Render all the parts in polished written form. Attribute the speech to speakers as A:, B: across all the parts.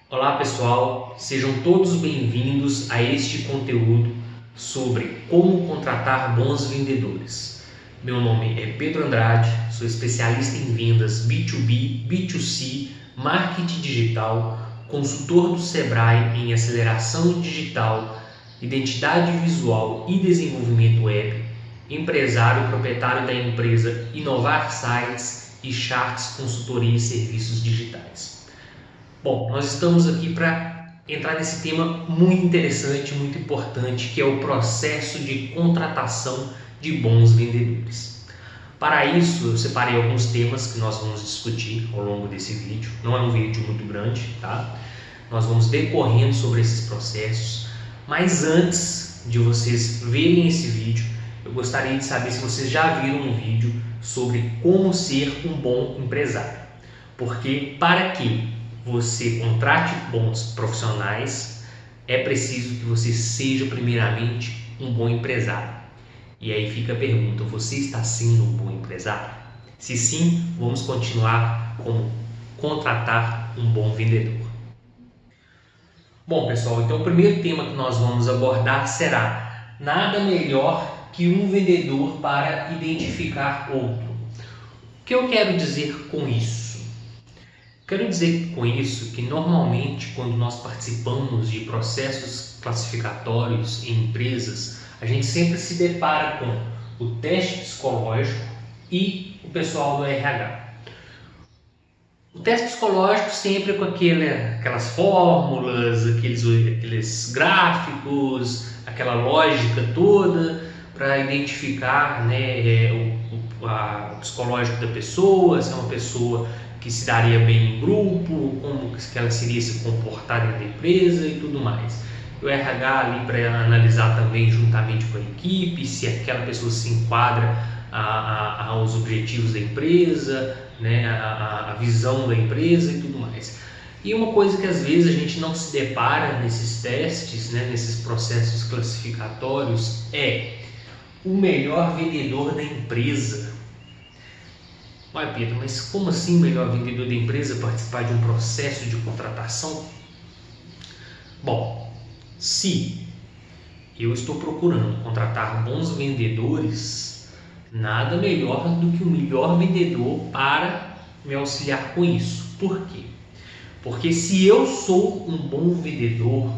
A: Olá pessoal, sejam todos bem-vindos a este conteúdo sobre como contratar bons vendedores. Meu nome é Pedro Andrade, sou especialista em vendas B2B, B2C, marketing digital, consultor do Sebrae em aceleração digital, identidade visual e desenvolvimento web, empresário proprietário da empresa Inovar Sites e Charts Consultoria e Serviços Digitais. Bom, nós estamos aqui para entrar nesse tema muito interessante, muito importante, que é o processo de contratação de bons vendedores. Para isso, eu separei alguns temas que nós vamos discutir ao longo desse vídeo. Não é um vídeo muito grande, tá? Nós vamos decorrendo sobre esses processos, mas antes de vocês verem esse vídeo, eu gostaria de saber se vocês já viram um vídeo sobre como ser um bom empresário. Porque para que você contrate bons profissionais, é preciso que você seja primeiramente um bom empresário. E aí fica a pergunta, você está sendo um bom empresário? Se sim, vamos continuar com contratar um bom vendedor. Bom pessoal, então o primeiro tema que nós vamos abordar será nada melhor que um vendedor para identificar outro. O que eu quero dizer com isso? Quero dizer com isso que normalmente quando nós participamos de processos classificatórios em empresas, a gente sempre se depara com o teste psicológico e o pessoal do RH. O teste psicológico sempre com aquelas fórmulas, aqueles gráficos, aquela lógica toda para identificar, o psicológico da pessoa, se é uma pessoa que se daria bem em grupo, como que ela seria se comportar dentro da empresa e tudo mais. O RH ali para analisar também juntamente com a equipe, se aquela pessoa se enquadra aos objetivos da empresa, né, a visão da empresa e tudo mais. E uma coisa que às vezes a gente não se depara nesses testes, né, nesses processos classificatórios, é o melhor vendedor da empresa. Ué, Pedro, mas como assim o melhor vendedor da empresa participar de um processo de contratação? Bom, se eu estou procurando contratar bons vendedores, nada melhor do que o melhor vendedor para me auxiliar com isso. Por quê? Porque se eu sou um bom vendedor,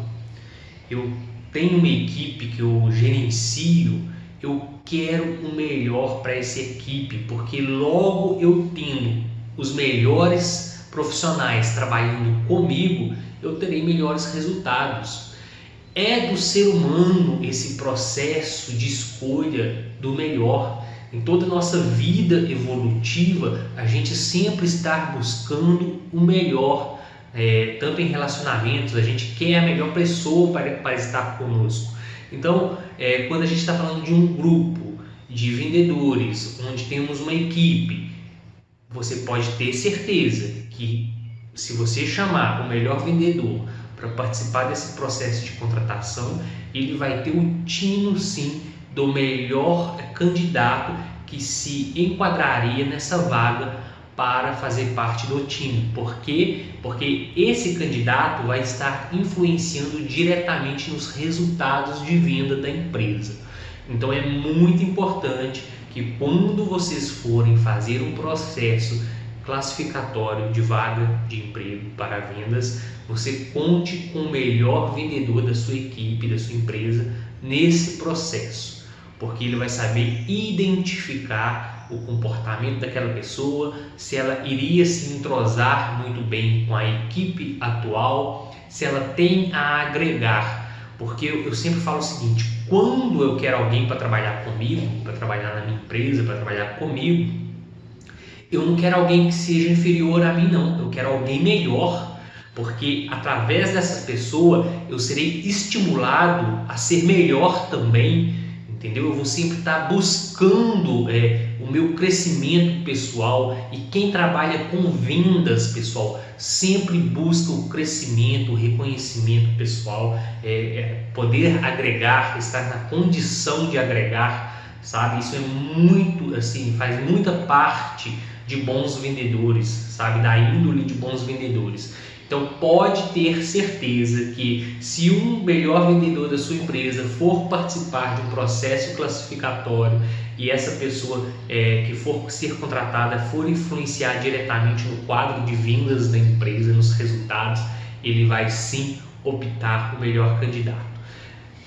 A: eu tenho uma equipe que eu gerencio, eu quero o melhor para essa equipe, porque logo eu tendo os melhores profissionais trabalhando comigo, eu terei melhores resultados. É do ser humano esse processo de escolha do melhor. Em toda a nossa vida evolutiva, a gente sempre está buscando o melhor, tanto em relacionamentos, a gente quer a melhor pessoa para estar conosco. Então, quando a gente está falando de um grupo de vendedores, onde temos uma equipe, você pode ter certeza que se você chamar o melhor vendedor para participar desse processo de contratação, ele vai ter o tino sim do melhor candidato que se enquadraria nessa vaga para fazer parte do time. Por quê? Porque esse candidato vai estar influenciando diretamente nos resultados de venda da empresa. Então é muito importante que quando vocês forem fazer um processo classificatório de vaga de emprego para vendas, você conte com o melhor vendedor da sua equipe, da sua empresa nesse processo, porque ele vai saber identificar o comportamento daquela pessoa, se ela iria se entrosar muito bem com a equipe atual, se ela tem a agregar, porque eu sempre falo o seguinte, quando eu quero alguém para trabalhar comigo, para trabalhar na minha empresa, para trabalhar comigo, eu não quero alguém que seja inferior a mim não, eu quero alguém melhor, porque através dessa pessoa eu serei estimulado a ser melhor também, entendeu? Eu vou sempre estar buscando o meu crescimento pessoal, e quem trabalha com vendas, pessoal, sempre busca o crescimento, o reconhecimento pessoal, poder agregar, estar na condição de agregar, sabe? Isso é muito, assim, faz muita parte de bons vendedores, sabe? Da índole de bons vendedores. Então pode ter certeza que se um melhor vendedor da sua empresa for participar de um processo classificatório e essa pessoa que for ser contratada for influenciar diretamente no quadro de vendas da empresa, nos resultados, ele vai sim optar o melhor candidato.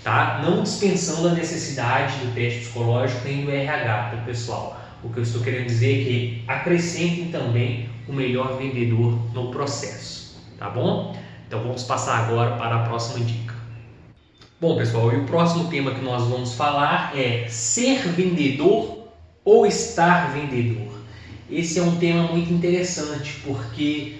A: Tá? Não dispensando a necessidade do teste psicológico nem do RH, tá, pessoal? O que eu estou querendo dizer é que acrescentem também o melhor vendedor no processo. Tá bom? Então vamos passar agora para a próxima dica. Bom, pessoal, e o próximo tema que nós vamos falar é ser vendedor ou estar vendedor. Esse é um tema muito interessante porque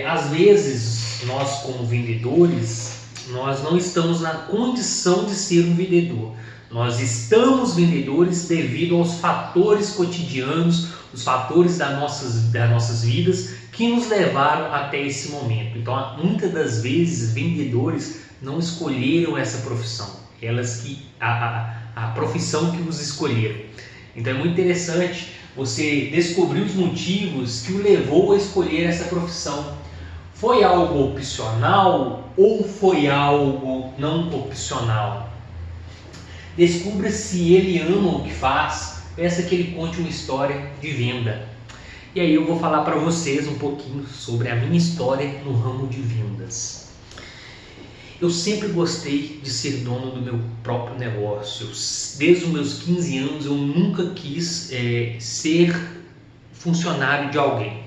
A: às vezes nós como vendedores nós não estamos na condição de ser um vendedor. Nós estamos vendedores devido aos fatores cotidianos, os fatores das nossas vidas que nos levaram até esse momento. Então, muitas das vezes, vendedores não escolheram essa profissão, a profissão que os escolheram. Então, é muito interessante você descobrir os motivos que o levou a escolher essa profissão. Foi algo opcional ou foi algo não opcional? Descubra se ele ama o que faz, peça que ele conte uma história de venda. E aí eu vou falar para vocês um pouquinho sobre a minha história no ramo de vendas. Eu sempre gostei de ser dono do meu próprio negócio. Desde os meus 15 anos eu nunca quis ser funcionário de alguém,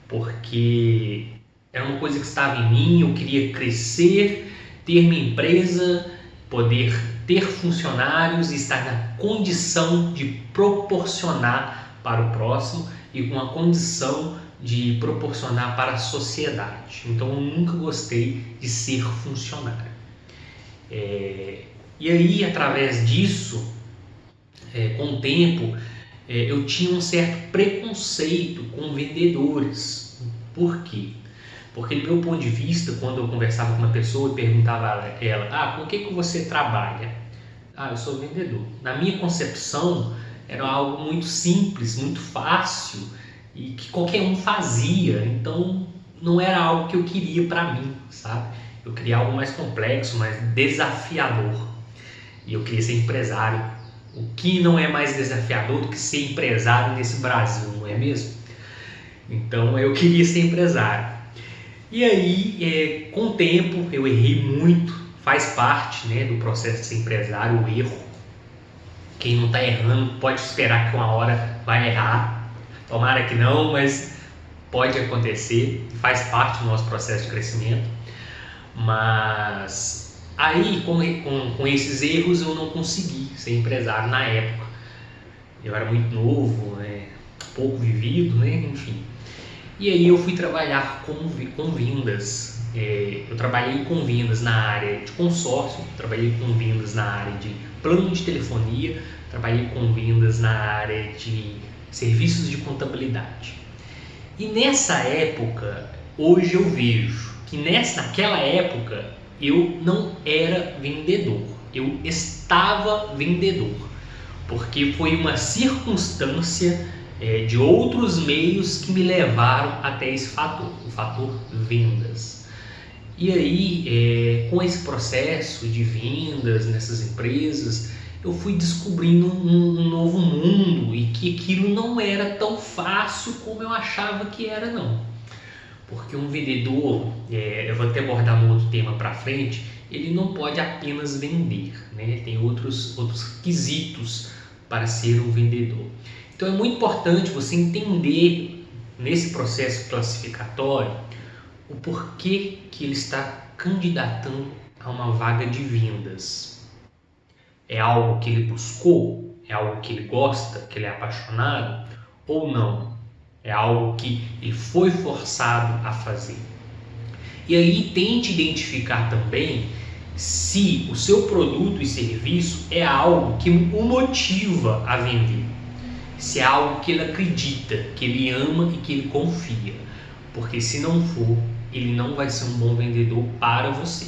A: porque era uma coisa que estava em mim. Eu queria crescer, ter minha empresa, poder ter funcionários e estar na condição de proporcionar para o próximo e com a condição de proporcionar para a sociedade. Então eu nunca gostei de ser funcionário. E aí, através disso, com o tempo, eu tinha um certo preconceito com vendedores. Por quê? Porque do meu ponto de vista, quando eu conversava com uma pessoa e perguntava a ela, com o que você trabalha? Eu sou vendedor. Na minha concepção, era algo muito simples, muito fácil e que qualquer um fazia. Então, não era algo que eu queria para mim, sabe? Eu queria algo mais complexo, mais desafiador. E eu queria ser empresário. O que não é mais desafiador do que ser empresário nesse Brasil, não é mesmo? Então, eu queria ser empresário. E aí, com o tempo, eu errei muito, faz parte, do processo de ser empresário, o erro. Quem não está errando pode esperar que uma hora vai errar, tomara que não, mas pode acontecer, faz parte do nosso processo de crescimento. Mas aí, com esses erros, eu não consegui ser empresário na época. Eu era muito novo, pouco vivido, enfim. E aí eu fui trabalhar com vendas. Eu trabalhei com vendas na área de consórcio, trabalhei com vendas na área de plano de telefonia, trabalhei com vendas na área de serviços de contabilidade. E nessa época, hoje eu vejo que naquela época eu não era vendedor, eu estava vendedor, porque foi uma circunstância de outros meios que me levaram até esse fator, o fator vendas. E aí, com esse processo de vendas nessas empresas, eu fui descobrindo um novo mundo e que aquilo não era tão fácil como eu achava que era, não. Porque um vendedor, eu vou até abordar um outro tema para frente, ele não pode apenas vender, Tem outros quesitos para ser um vendedor. Então é muito importante você entender nesse processo classificatório o porquê que ele está candidatando a uma vaga de vendas. É algo que ele buscou? É algo que ele gosta, que ele é apaixonado? Ou não? É algo que ele foi forçado a fazer. E aí tente identificar também se o seu produto e serviço é algo que o motiva a vender. Se é algo que ele acredita, que ele ama e que ele confia. Porque se não for, ele não vai ser um bom vendedor para você.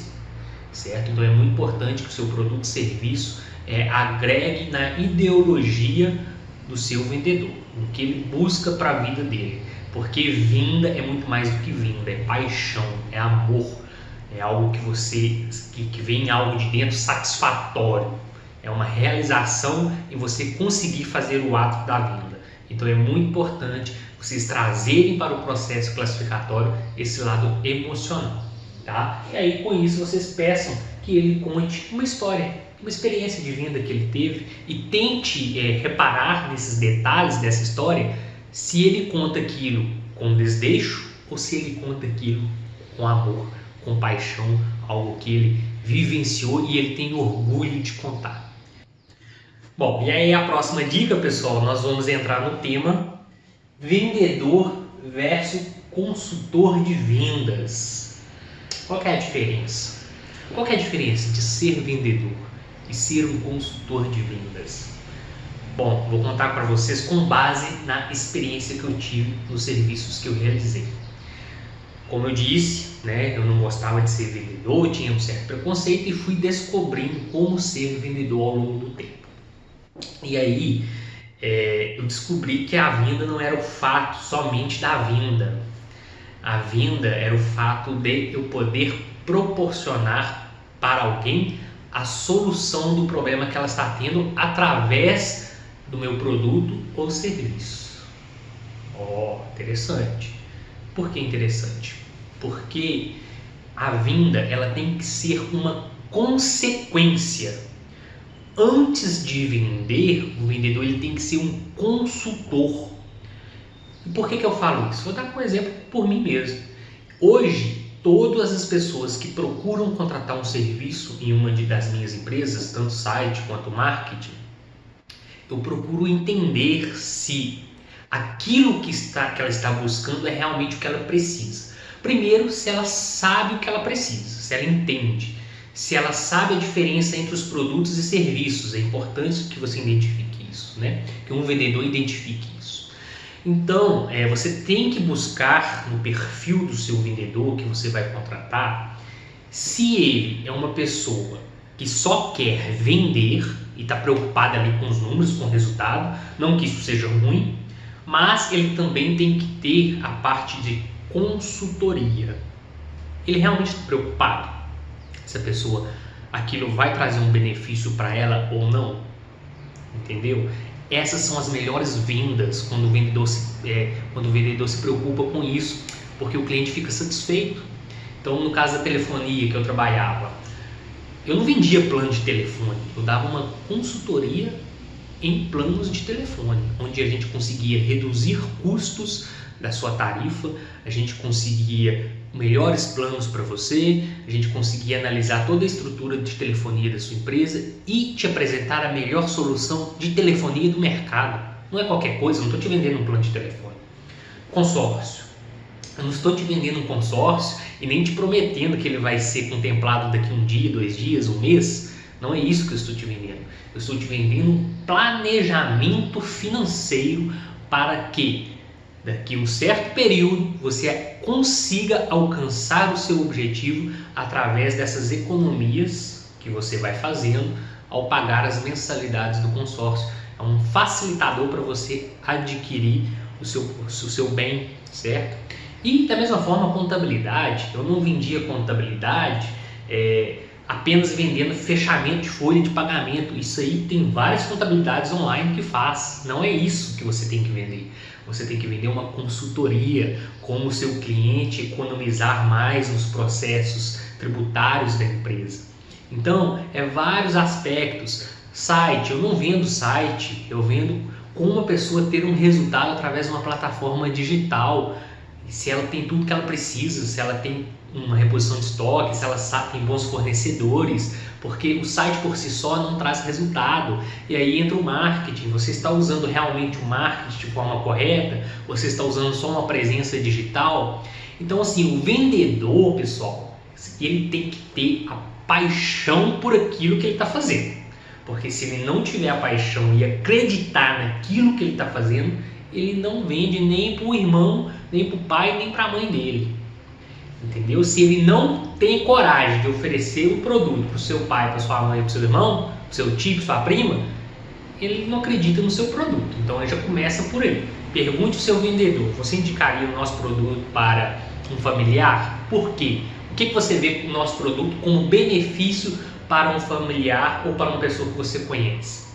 A: Certo? Então é muito importante que o seu produto e serviço agregue na ideologia do seu vendedor, no que ele busca para a vida dele. Porque venda é muito mais do que venda, é paixão, é amor, é algo que você que vem algo de dentro satisfatório, é uma realização em você conseguir fazer o ato da venda. Então é muito importante vocês trazerem para o processo classificatório esse lado emocional, tá? E aí com isso vocês peçam que ele conte uma história, uma experiência de venda que ele teve e tente reparar nesses detalhes dessa história, se ele conta aquilo com desleixo ou se ele conta aquilo com amor, com paixão, algo que ele vivenciou e ele tem orgulho de contar. Bom, e aí a próxima dica, pessoal, nós vamos entrar no tema vendedor versus consultor de vendas. Qual que é a diferença? Qual que é a diferença de ser vendedor e ser um consultor de vendas? Bom, vou contar para vocês com base na experiência que eu tive nos serviços que eu realizei. Como eu disse, né, eu não gostava de ser vendedor, tinha um certo preconceito e fui descobrindo como ser vendedor ao longo do tempo. E aí eu descobri que a venda não era o fato somente da venda. A venda era o fato de eu poder proporcionar para alguém a solução do problema que ela está tendo através do meu produto ou serviço. Interessante. Por que interessante? Porque a venda ela tem que ser uma consequência. Antes de vender, o vendedor ele tem que ser um consultor. E por que eu falo isso? Vou dar um exemplo por mim mesmo. Hoje, todas as pessoas que procuram contratar um serviço em uma das minhas empresas, tanto site quanto marketing, eu procuro entender se aquilo que ela está buscando é realmente o que ela precisa. Primeiro, se ela sabe o que ela precisa, se ela entende, se ela sabe a diferença entre os produtos e serviços. É importante que você identifique isso, né? Que um vendedor identifique isso. Então, você tem que buscar no perfil do seu vendedor que você vai contratar, se ele é uma pessoa que só quer vender e está preocupado ali com os números, com o resultado, não que isso seja ruim, mas ele também tem que ter a parte de consultoria. Ele realmente está preocupado se a pessoa, aquilo vai trazer um benefício para ela ou não, entendeu? Essas são as melhores vendas quando o vendedor se preocupa com isso, porque o cliente fica satisfeito. Então, no caso da telefonia que eu trabalhava, eu não vendia plano de telefone, eu dava uma consultoria em planos de telefone, onde a gente conseguia reduzir custos da sua tarifa, a gente conseguia melhores planos para você, a gente conseguia analisar toda a estrutura de telefonia da sua empresa e te apresentar a melhor solução de telefonia do mercado. Não é qualquer coisa, eu não estou te vendendo um plano de telefone. Consórcio. Eu não estou te vendendo um consórcio e nem te prometendo que ele vai ser contemplado daqui um dia, 2 dias, um mês. Não é isso que eu estou te vendendo. Eu estou te vendendo um planejamento financeiro para que daqui a um certo período você consiga alcançar o seu objetivo através dessas economias que você vai fazendo ao pagar as mensalidades do consórcio. É um facilitador para você adquirir o seu bem, certo? E da mesma forma a contabilidade. Eu não vendia contabilidade apenas vendendo fechamento de folha de pagamento. Isso aí tem várias contabilidades online que faz. Não é isso que você tem que vender. Você tem que vender uma consultoria, como o seu cliente economizar mais nos processos tributários da empresa. Então, vários aspectos. Site, eu não vendo site, eu vendo como uma pessoa ter um resultado através de uma plataforma digital. Se ela tem tudo que ela precisa, se ela tem uma reposição de estoque, se ela tem bons fornecedores, porque o site por si só não traz resultado. E aí entra o marketing. Você está usando realmente o marketing de forma correta? Você está usando só uma presença digital? Então, assim, o vendedor, pessoal, ele tem que ter a paixão por aquilo que ele está fazendo. Porque se ele não tiver a paixão e acreditar naquilo que ele está fazendo, ele não vende nem para o irmão, nem para o pai, nem para a mãe dele. Entendeu? Se ele não tem coragem de oferecer o produto para o seu pai, para sua mãe, para o seu irmão, para o seu tio, para sua prima, ele não acredita no seu produto. Então ele já começa por aí. Pergunte ao seu vendedor: você indicaria o nosso produto para um familiar? Por quê? O que você vê no nosso produto como benefício para um familiar ou para uma pessoa que você conhece?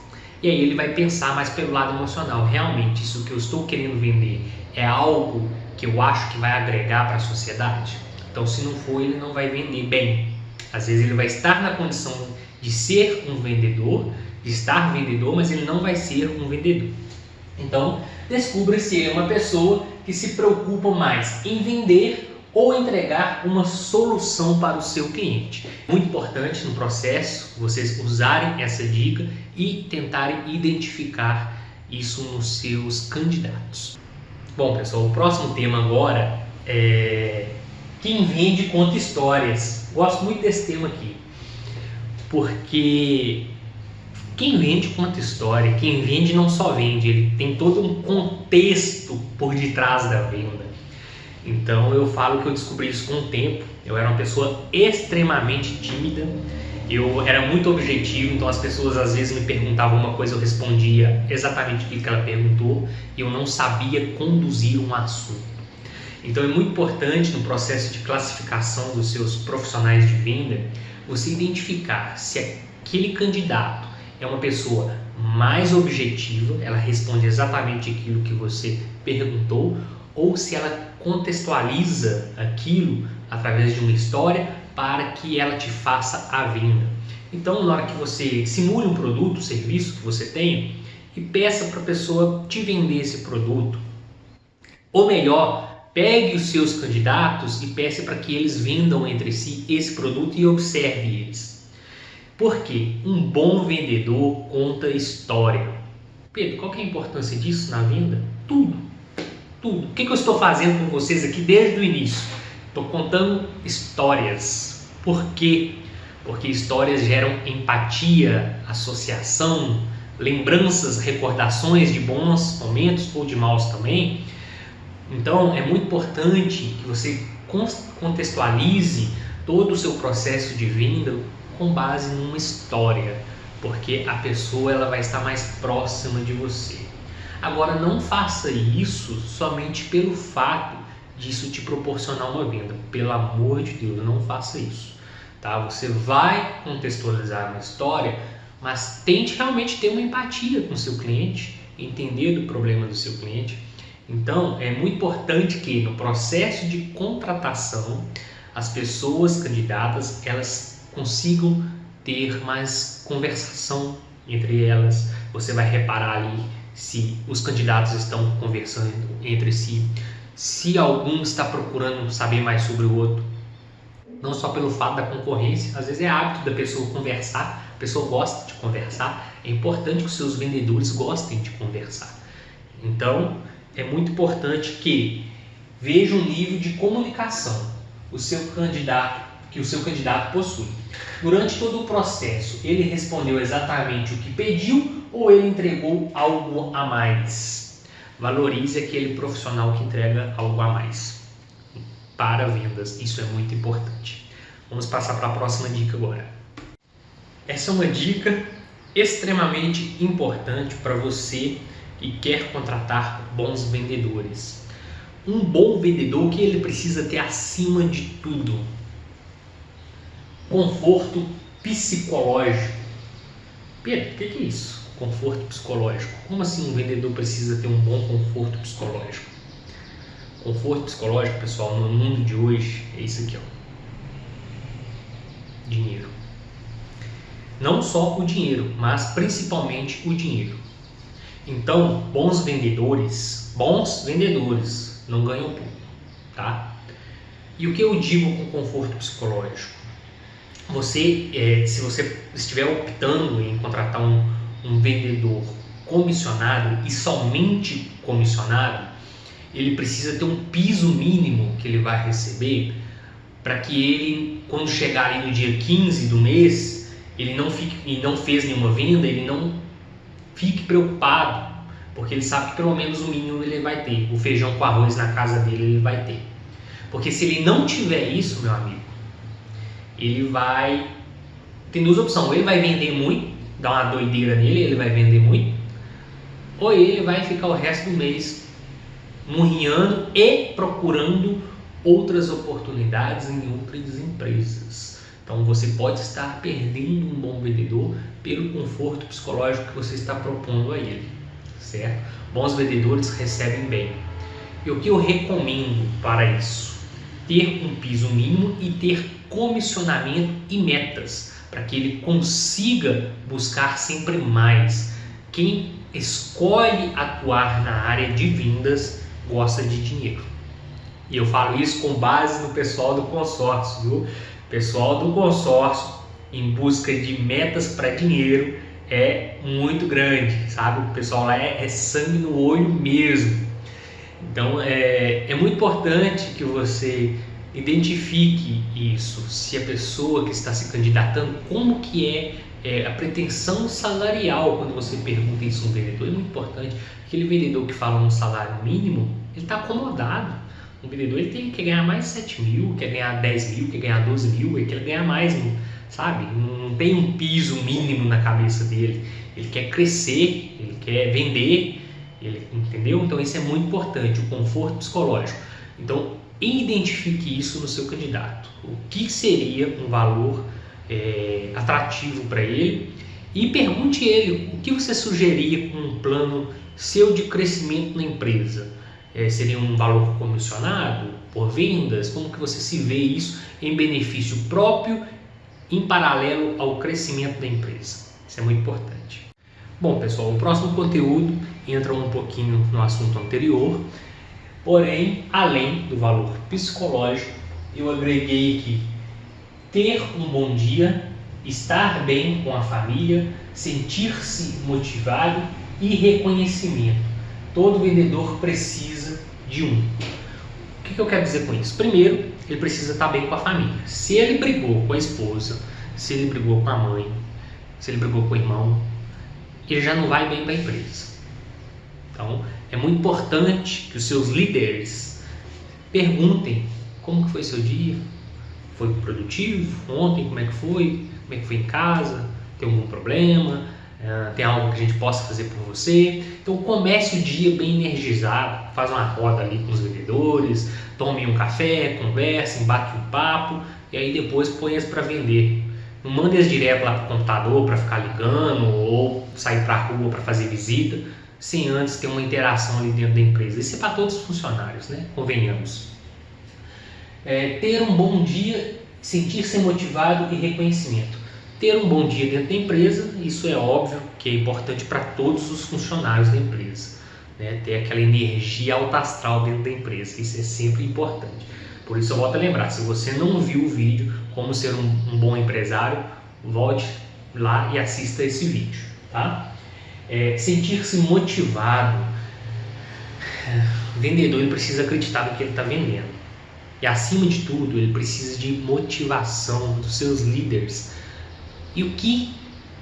A: E aí ele vai pensar mais pelo lado emocional. Realmente, isso que eu estou querendo vender é algo que eu acho que vai agregar para a sociedade? Então, se não for, ele não vai vender bem. Às vezes ele vai estar na condição de ser um vendedor, de estar vendedor, mas ele não vai ser um vendedor. Então, descubra se ele é uma pessoa que se preocupa mais em vender ou entregar uma solução para o seu cliente. Muito importante no processo vocês usarem essa dica e tentarem identificar isso nos seus candidatos. Bom, pessoal, o próximo tema agora é quem vende conta histórias. Gosto muito desse tema aqui, porque quem vende conta história, quem vende não só vende, ele tem todo um contexto por detrás da venda. Então eu falo que eu descobri isso com o tempo. Eu era uma pessoa extremamente tímida, eu era muito objetivo, então as pessoas às vezes me perguntavam uma coisa, eu respondia exatamente o que ela perguntou e eu não sabia conduzir um assunto. Então é muito importante no processo de classificação dos seus profissionais de venda você identificar se aquele candidato é uma pessoa mais objetiva, ela responde exatamente aquilo que você perguntou, ou se ela contextualiza aquilo através de uma história para que ela te faça a venda. Então, na hora que você simule um produto, um serviço que você tenha e peça para a pessoa te vender esse produto, ou melhor, pegue os seus candidatos e peça para que eles vendam entre si esse produto e observe eles. Porque um bom vendedor conta história. Pedro, qual que é a importância disso na venda? Tudo. O que eu estou fazendo com vocês aqui desde o início? Estou contando histórias. Por quê? Porque histórias geram empatia, associação, lembranças, recordações de bons momentos ou de maus também. Então é muito importante que você contextualize todo o seu processo de venda com base numa história, porque a pessoa ela vai estar mais próxima de você. Agora, não faça isso somente pelo fato disso te proporcionar uma venda. Pelo amor de Deus, não faça isso. Tá? Você vai contextualizar uma história, mas tente realmente ter uma empatia com o seu cliente, entender do problema do seu cliente. Então, é muito importante que no processo de contratação, as pessoas candidatas, elas consigam ter mais conversação entre elas. Você vai reparar ali se os candidatos estão conversando entre si, se algum está procurando saber mais sobre o outro, não só pelo fato da concorrência, às vezes é hábito da pessoa conversar, a pessoa gosta de conversar, é importante que os seus vendedores gostem de conversar. Então, é muito importante que veja o nível de comunicação que o seu candidato possui. Durante todo o processo, ele respondeu exatamente o que pediu ou ele entregou algo a mais? Valorize aquele profissional que entrega algo a mais para vendas. Isso é muito importante. Vamos passar para a próxima dica agora. Essa é uma dica extremamente importante para você que quer contratar bons vendedores. Um bom vendedor, o que ele precisa ter acima de tudo? Conforto psicológico. Pedro, o que é isso? Conforto psicológico. Como assim um vendedor precisa ter um bom conforto psicológico? Conforto psicológico, pessoal, no mundo de hoje é isso aqui, ó. Dinheiro. Não só o dinheiro, mas principalmente o dinheiro. Então, bons vendedores não ganham pouco, tá? E o que eu digo com conforto psicológico? Se você estiver optando em contratar um vendedor comissionado e somente comissionado, ele precisa ter um piso mínimo que ele vai receber para que ele, quando chegar ali no dia 15 do mês, ele não fez nenhuma venda, ele não fique preocupado, porque ele sabe que pelo menos o mínimo ele vai ter, o feijão com arroz na casa dele ele vai ter. Porque se ele não tiver isso, meu amigo, ele vai... Tem duas opções, ou ele vai vender muito, dar uma doideira nele, ele vai vender muito, ou ele vai ficar o resto do mês murrinhando e procurando outras oportunidades em outras empresas. Então você pode estar perdendo um bom vendedor pelo conforto psicológico que você está propondo a ele, certo? Bons vendedores recebem bem. E o que eu recomendo para isso? Ter um piso mínimo e ter comissionamento e metas, para que ele consiga buscar sempre mais. Quem escolhe atuar na área de vendas gosta de dinheiro. E eu falo isso com base no pessoal do consórcio, viu? Pessoal do consórcio em busca de metas para dinheiro é muito grande, sabe? O pessoal lá é sangue no olho mesmo. Então é muito importante que você identifique isso. Se a pessoa que está se candidatando, como que é a pretensão salarial quando você pergunta isso a um vendedor, é muito importante. Aquele vendedor que fala um salário mínimo, ele está acomodado. Um vendedor ele quer ganhar mais 7 mil, quer ganhar 10 mil, quer ganhar 12 mil, ele quer ganhar mais, sabe? Não tem um piso mínimo na cabeça dele. Ele quer crescer, ele quer vender, entendeu? Então isso é muito importante, o conforto psicológico. Então identifique isso no seu candidato. O que seria um valor atrativo para ele e pergunte ele o que você sugeria com um plano seu de crescimento na empresa. Seria um valor comissionado por vendas? Como que você se vê isso em benefício próprio em paralelo ao crescimento da empresa? Isso é muito importante. Bom, pessoal, o próximo conteúdo entra um pouquinho no assunto anterior, porém, além do valor psicológico, eu agreguei aqui ter um bom dia, estar bem com a família, sentir-se motivado e reconhecimento. Todo vendedor precisa de um. O que eu quero dizer com isso? Primeiro, ele precisa estar bem com a família. Se ele brigou com a esposa, se ele brigou com a mãe, se ele brigou com o irmão, ele já não vai bem para a empresa. Então, é muito importante que os seus líderes perguntem como que foi seu dia, foi produtivo, ontem como é que foi em casa, tem algum problema, tem algo que a gente possa fazer por você. Então comece o dia bem energizado, faz uma roda ali com os vendedores, tome um café, conversem, bate um papo e aí depois põe eles para vender. Não mande eles direto lá para o computador para ficar ligando ou sair para a rua para fazer visita, sem antes ter uma interação ali dentro da empresa. Isso é para todos os funcionários, né? Convenhamos. Ter um bom dia, sentir-se motivado e reconhecimento. Ter um bom dia dentro da empresa, isso é óbvio que é importante para todos os funcionários da empresa, né? Ter aquela energia alta astral dentro da empresa, isso é sempre importante. Por isso eu volto a lembrar, se você não viu o vídeo como ser um bom empresário, volte lá e assista esse vídeo, tá? Sentir-se motivado. O vendedor ele precisa acreditar no que ele está vendendo. E acima de tudo, ele precisa de motivação dos seus líderes. E o que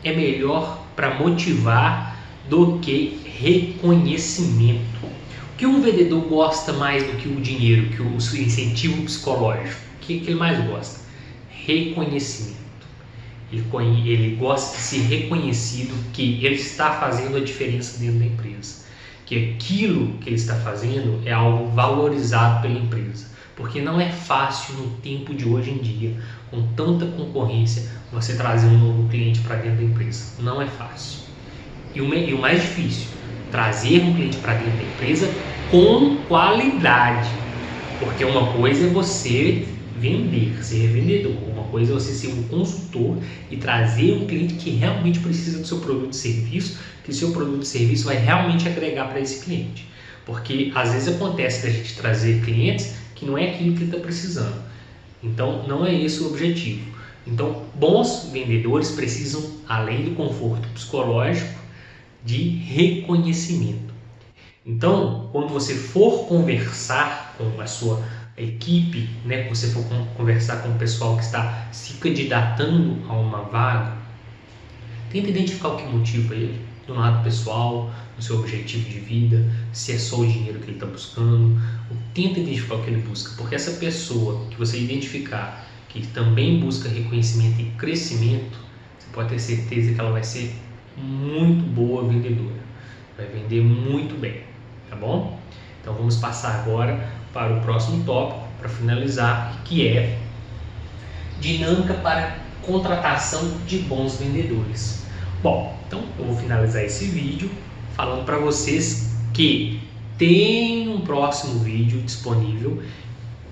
A: é melhor para motivar do que reconhecimento? O que um vendedor gosta mais do que o dinheiro, que o incentivo psicológico? O que ele mais gosta? Reconhecimento. Ele gosta de ser reconhecido que ele está fazendo a diferença dentro da empresa. Que aquilo que ele está fazendo é algo valorizado pela empresa. Porque não é fácil no tempo de hoje em dia, com tanta concorrência, você trazer um novo cliente para dentro da empresa. Não é fácil. E o mais difícil, trazer um cliente para dentro da empresa com qualidade. Porque uma coisa é você vender, ser vendedor. Uma coisa é você ser um consultor e trazer um cliente que realmente precisa do seu produto e serviço, que o seu produto e serviço vai realmente agregar para esse cliente. Porque às vezes acontece da gente trazer clientes que não é aquilo que ele está precisando. Então, não é esse o objetivo. Então, bons vendedores precisam, além do conforto psicológico, de reconhecimento. Então, quando você for conversar com a sua equipe, né, quando você for conversar com o pessoal que está se candidatando a uma vaga, tenta identificar o que motiva ele, do lado pessoal, no seu objetivo de vida, se é só o dinheiro que ele está buscando. Tenta identificar o que ele busca, porque essa pessoa que você identificar que também busca reconhecimento e crescimento, você pode ter certeza que ela vai ser muito boa vendedora, vai vender muito bem, tá bom? Então vamos passar agora para o próximo tópico, para finalizar, que é dinâmica para contratação de bons vendedores. Bom, então eu vou finalizar esse vídeo falando para vocês que tem um próximo vídeo disponível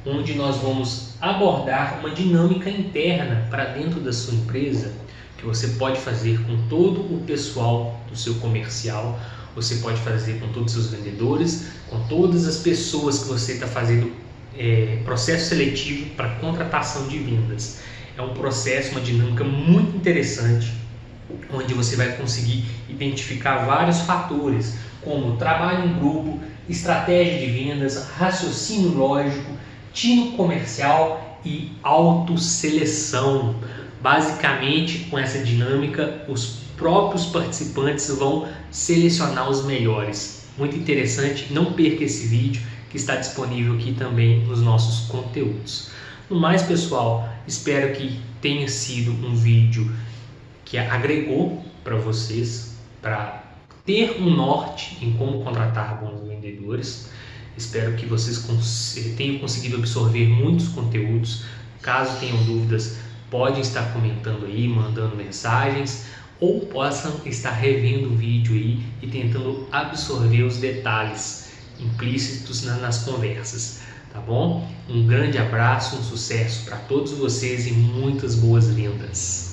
A: onde nós vamos abordar uma dinâmica interna para dentro da sua empresa que você pode fazer com todo o pessoal do seu comercial, você pode fazer com todos os seus vendedores, com todas as pessoas que você está fazendo processo seletivo para contratação de vendas. É um processo, uma dinâmica muito interessante, onde você vai conseguir identificar vários fatores, como trabalho em grupo, estratégia de vendas, raciocínio lógico, tino comercial e autoseleção. Basicamente, com essa dinâmica, os próprios participantes vão selecionar os melhores. Muito interessante, não perca esse vídeo que está disponível aqui também nos nossos conteúdos. No mais, pessoal, espero que tenha sido um vídeo que agregou para vocês, para ter um norte em como contratar bons vendedores. Espero que vocês tenham conseguido absorver muitos conteúdos. Caso tenham dúvidas, podem estar comentando aí, mandando mensagens, ou possam estar revendo o vídeo aí e tentando absorver os detalhes implícitos nas conversas, tá bom? Um grande abraço, um sucesso para todos vocês e muitas boas vendas!